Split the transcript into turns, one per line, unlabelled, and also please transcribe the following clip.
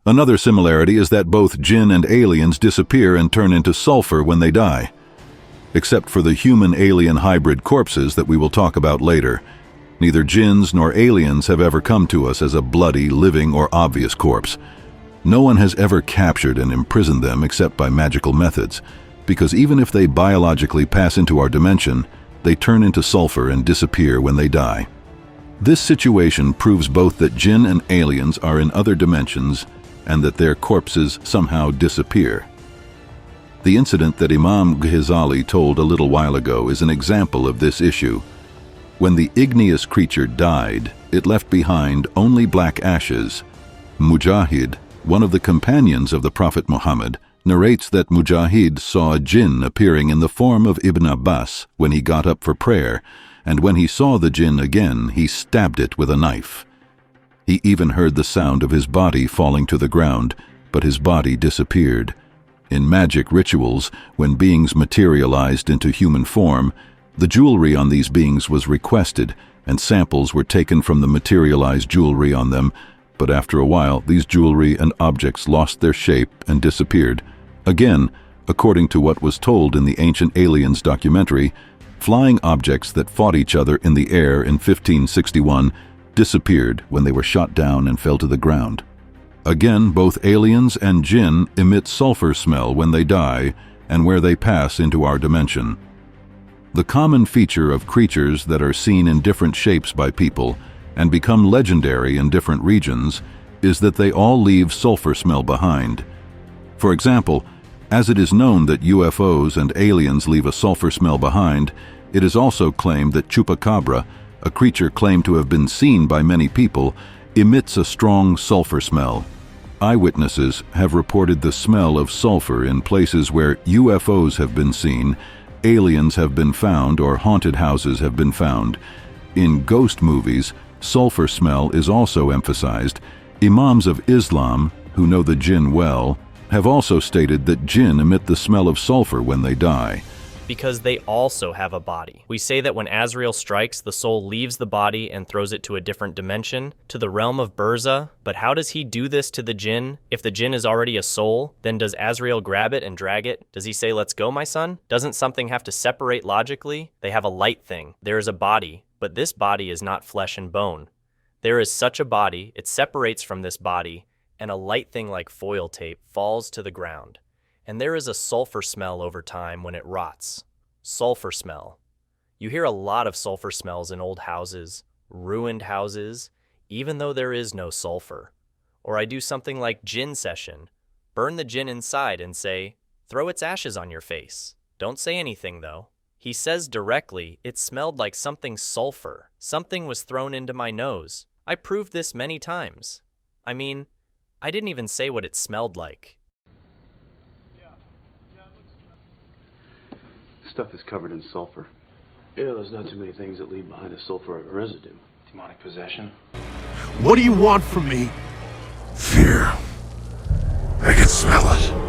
Another similarity is that both jinn and aliens disappear and turn into sulfur when they die. Except for the human-alien hybrid corpses that we will talk about later, neither jinns nor aliens have ever come to us as a bloody, living, or obvious corpse. No one has ever captured and imprisoned them except by magical methods, because even if they biologically pass into our dimension, they turn into sulfur and disappear when they die. This situation proves both that jinn and aliens are in other dimensions and that their corpses somehow disappear. The incident that Imam Ghazali told a little while ago is an example of this issue. When the igneous creature died, it left behind only black ashes. Mujahid, one of the companions of the Prophet Muhammad, narrates that Mujahid saw a jinn appearing in the form of Ibn Abbas when he got up for prayer, and when he saw the jinn again, he stabbed it with a knife. He even heard the sound of his body falling to the ground, but his body disappeared. In magic rituals, when beings materialized into human form, the jewelry on these beings was requested, and samples were taken from the materialized jewelry on them, but after a while, these jewelry and objects lost their shape and disappeared. Again, according to what was told in the Ancient Aliens documentary, flying objects that fought each other in the air in 1561 disappeared when they were shot down and fell to the ground. Again, both aliens and jinn emit sulfur smell when they die and where they pass into our dimension. The common feature of creatures that are seen in different shapes by people and become legendary in different regions is that they all leave sulfur smell behind. For example, as it is known that UFOs and aliens leave a sulfur smell behind, it is also claimed that chupacabra, a creature claimed to have been seen by many people, emits a strong sulfur smell. Eyewitnesses have reported the smell of sulfur in places where UFOs have been seen, aliens have been found, or haunted houses have been found. In ghost movies, sulfur smell is also emphasized. Imams of Islam, who know the jinn well, have also stated that jinn emit the smell of sulfur when they die.
Because they also have a body. We say that when Azrael strikes, the soul leaves the body and throws it to a different dimension, to the realm of Burza. But how does he do this to the jinn? If the jinn is already a soul, then does Azrael grab it and drag it? Does he say, "Let's go, my son"? Doesn't something have to separate logically? They have a light thing. There is a body, but this body is not flesh and bone. There is such a body, it separates from this body, and a light thing like foil tape falls to the ground. And there is a sulfur smell over time when it rots. Sulfur smell. You hear a lot of sulfur smells in old houses, ruined houses, even though there is no sulfur. Or I do something like jinn session. Burn the jinn inside and say, "Throw its ashes on your face." Don't say anything though. He says directly, "It smelled like something sulfur. Something was thrown into my nose." I proved this many times. I mean, I didn't even say what it smelled like.
Stuff is covered in sulfur.
Yeah, there's not too many things that leave behind a sulfuric residue.
Demonic possession.
What do you want from me? Fear. I can smell it.